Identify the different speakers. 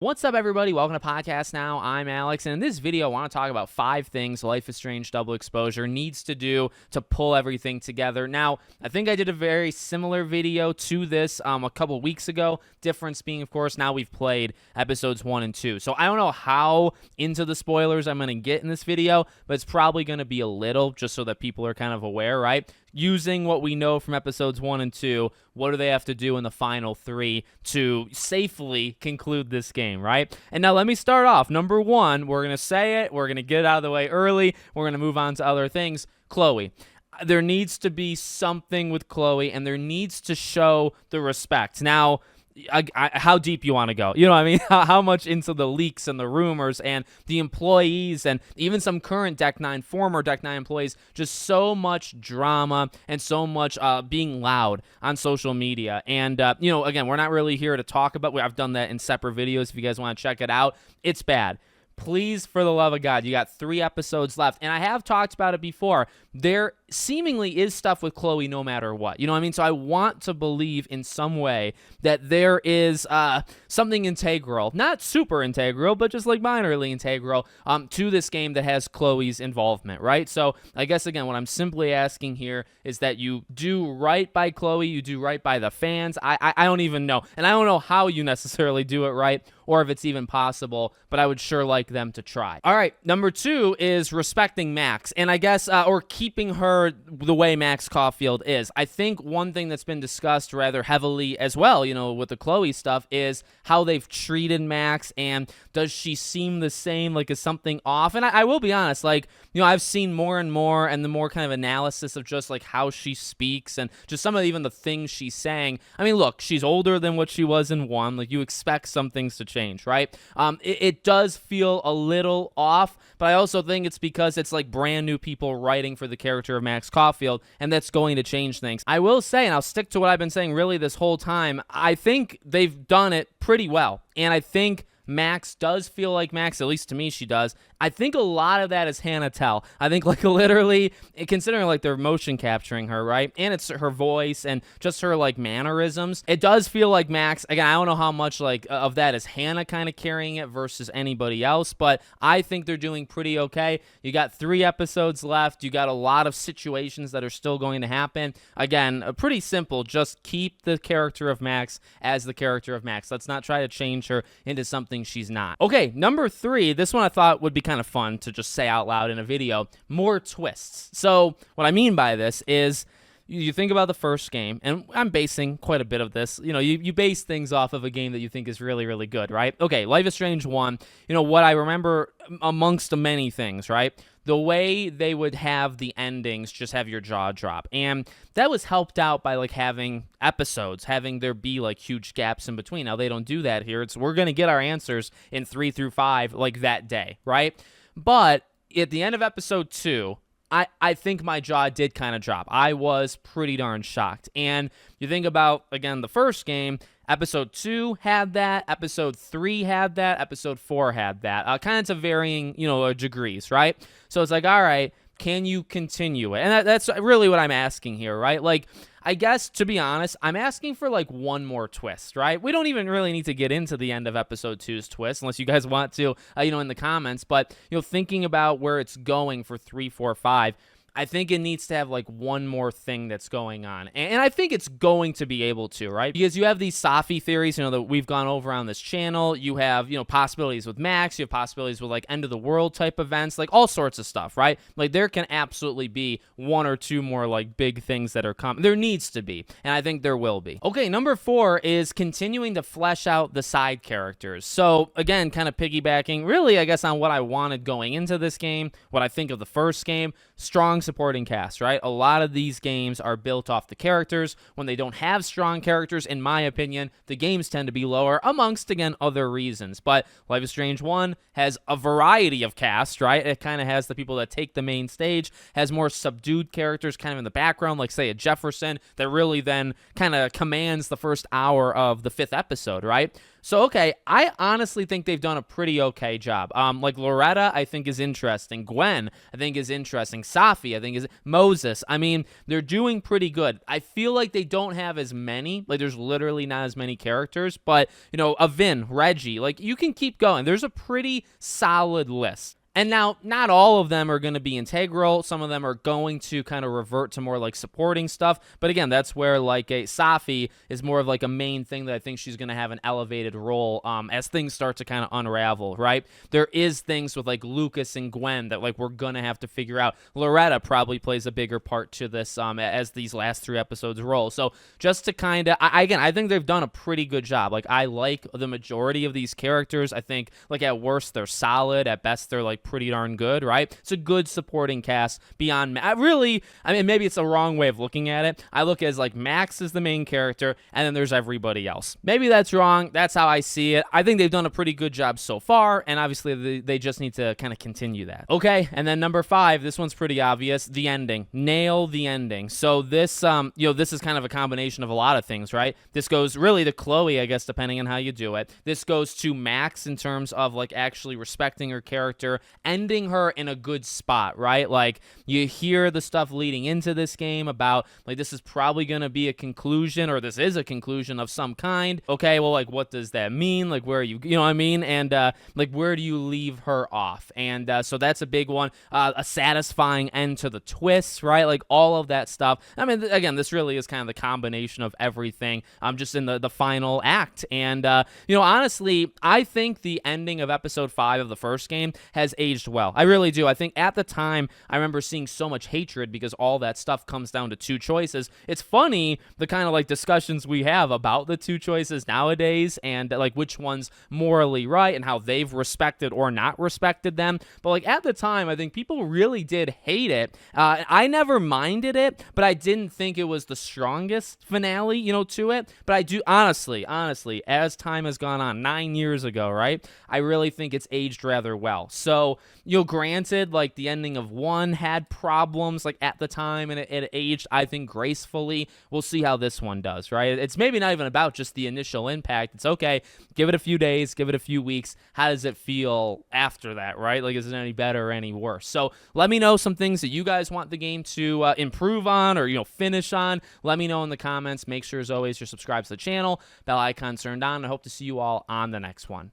Speaker 1: What's up, everybody? Welcome to Podcast Now. I'm Alex, and in this video, I want to talk about 5 things Life is Strange Double Exposure needs to do to pull everything together. Now, I think I did a very similar video to this a couple weeks ago. Difference being, of course, now we've played episodes 1 and 2. So I don't know how into the spoilers I'm going to get in this video, but it's probably going to be a little, just so that people are kind of aware, right? Using what we know from episodes 1 and 2, what do they have to do in the final 3 to safely conclude this game, right? And now let me start off. Number 1, we're going to say it. We're going to get it out of the way early. We're going to move on to other things. Khloe. There needs to be something with Khloe, and there needs to show the respect. Now, how deep you want to go. You know what I mean? How much into the leaks and the rumors and the employees and even some current Deck 9, former Deck 9 employees, just so much drama and so much being loud on social media. And, again, we're not really here to talk about, I've done that in separate videos if you guys want to check it out. It's bad. Please, for the love of God, you got 3 episodes left. And I have talked about it before. There seemingly is stuff with Khloe no matter what. You know what I mean? So I want to believe in some way that there is something integral, not super integral, but just like minorly integral to this game that has Khloe's involvement, right? So I guess, again, what I'm simply asking here is that you do right by Khloe, you do right by the fans. I don't even know. And I don't know how you necessarily do it right or if it's even possible, but I would sure like them to try. All right, number 2 is respecting Max, and I guess, or keeping her the way Max Caulfield is. I think one thing that's been discussed rather heavily as well, with the Khloe stuff, is how they've treated Max, and does she seem the same, like is something off? And I will be honest, I've seen more and more, and the more kind of analysis of just like how she speaks and just some of even the things she's saying. I mean, look, she's older than what she was in 1. Like, you expect some things to change, right? It does feel a little off, but I also think it's because it's like brand new people writing for the character of Max Caulfield, and that's going to change things. I will say, and I'll stick to what I've been saying really this whole time, I think they've done it pretty well, and I think Max does feel like Max, at least to me she does. I think a lot of that is Hannah Tell. I think literally, considering they're motion capturing her, right? And it's her voice and just her mannerisms. It does feel like Max. Again, I don't know how much of that is Hannah kind of carrying it versus anybody else, but I think they're doing pretty okay. You got 3 episodes left. You got a lot of situations that are still going to happen. Again, pretty simple. Just keep the character of Max as the character of Max. Let's not try to change her into something she's not. Okay, number 3. This one I thought would be kind of fun to just say out loud in a video. More twists. So what I mean by this is, you think about the first game, and I'm basing quite a bit of this. You base things off of a game that you think is really, really good, right? Okay, Life is Strange 1, what I remember amongst many things, right? The way they would have the endings just have your jaw drop. And that was helped out by having episodes, having there be huge gaps in between. Now, they don't do that here. We're going to get our answers in 3 through 5 that day, right? But at the end of episode 2, I think my jaw did kind of drop. I was pretty darn shocked. And you think about, again, the first game, episode 2 had that, episode 3 had that, episode 4 had that. Kind of to varying, degrees, right? So it's all right, can you continue it? And that's really what I'm asking here, right? I guess, to be honest, I'm asking for one more twist, right? We don't even really need to get into the end of episode 2's twist unless you guys want to, in the comments. But, thinking about where it's going for 3, 4, 5, I think it needs to have one more thing that's going on. And I think it's going to be able to, right? Because you have these Safi theories, that we've gone over on this channel. You have, possibilities with Max. You have possibilities with end of the world type events, all sorts of stuff, right? There can absolutely be 1 or 2 more big things that are coming. There needs to be. And I think there will be. Okay, number 4 is continuing to flesh out the side characters. So again, kind of piggybacking really, I guess, on what I wanted going into this game, what I think of the first game. Strong supporting cast, right? A lot of these games are built off the characters. When they don't have strong characters, in my opinion, the games tend to be lower, amongst, again, other reasons. But Life is Strange 1 has a variety of cast, right? It kind of has the people that take the main stage, has more subdued characters kind of in the background, like, say, a Jefferson, that really then kind of commands the first hour of the 5th episode, right? So, okay, I honestly think they've done a pretty okay job. Like Loretta, I think is interesting. Gwen, I think is interesting. Safi, I think is Moses. I mean, they're doing pretty good. I feel like they don't have as many. Like, there's literally not as many characters. But, Avin, Reggie, like, you can keep going. There's a pretty solid list. And now, not all of them are going to be integral. Some of them are going to kind of revert to more like supporting stuff. But again, that's where like a Safi is more of like a main thing that I think she's going to have an elevated role as things start to kind of unravel, right? There is things with like Lucas and Gwen that like we're going to have to figure out. Loretta probably plays a bigger part to this as these last 3 episodes roll. So just to kind of, I think they've done a pretty good job. Like I like the majority of these characters. I think like at worst they're solid. At best they're like pretty darn good, right? It's a good supporting cast beyond really, I mean, maybe it's a wrong way of looking at it. I look as like Max is the main character and then there's everybody else. Maybe that's wrong. That's how I see it. I think they've done a pretty good job so far, and obviously they just need to kind of continue that. Okay, and then number 5, this one's pretty obvious, the ending. Nail the ending. So this this is kind of a combination of a lot of things, right? This goes really to Khloe, I guess, depending on how you do it. This goes to Max in terms of like actually respecting her character, ending her in a good spot, right? Like you hear the stuff leading into this game about like this is probably going to be a conclusion, or this is a conclusion of some kind. Okay, well, like what does that mean? Like where are you know what I mean? And like where do you leave her off? And so that's a big one. A satisfying end to the twists, right? Like all of that stuff. I mean, again, this really is kind of the combination of everything. Just in the final act. And honestly, I think the ending of episode 5 of the first game has aged well. I really do. I think at the time, I remember seeing so much hatred because all that stuff comes down to 2 choices. It's funny, the kind of like discussions we have about the 2 choices nowadays and like which one's morally right and how they've respected or not respected them. But like at the time, I think people really did hate it. I never minded it, but I didn't think it was the strongest finale, to it. But I do honestly, as time has gone on, 9 years ago, right? I really think it's aged rather well. So, granted, like the ending of 1 had problems like at the time and it aged, I think, gracefully. We'll see how this one does, right? It's maybe not even about just the initial impact. It's okay, give it a few days, give it a few weeks. How does it feel after that, right? Like, is it any better or any worse? So let me know some things that you guys want the game to improve on or, finish on. Let me know in the comments. Make sure, as always, you're subscribed to the channel, bell icon turned on. I hope to see you all on the next one.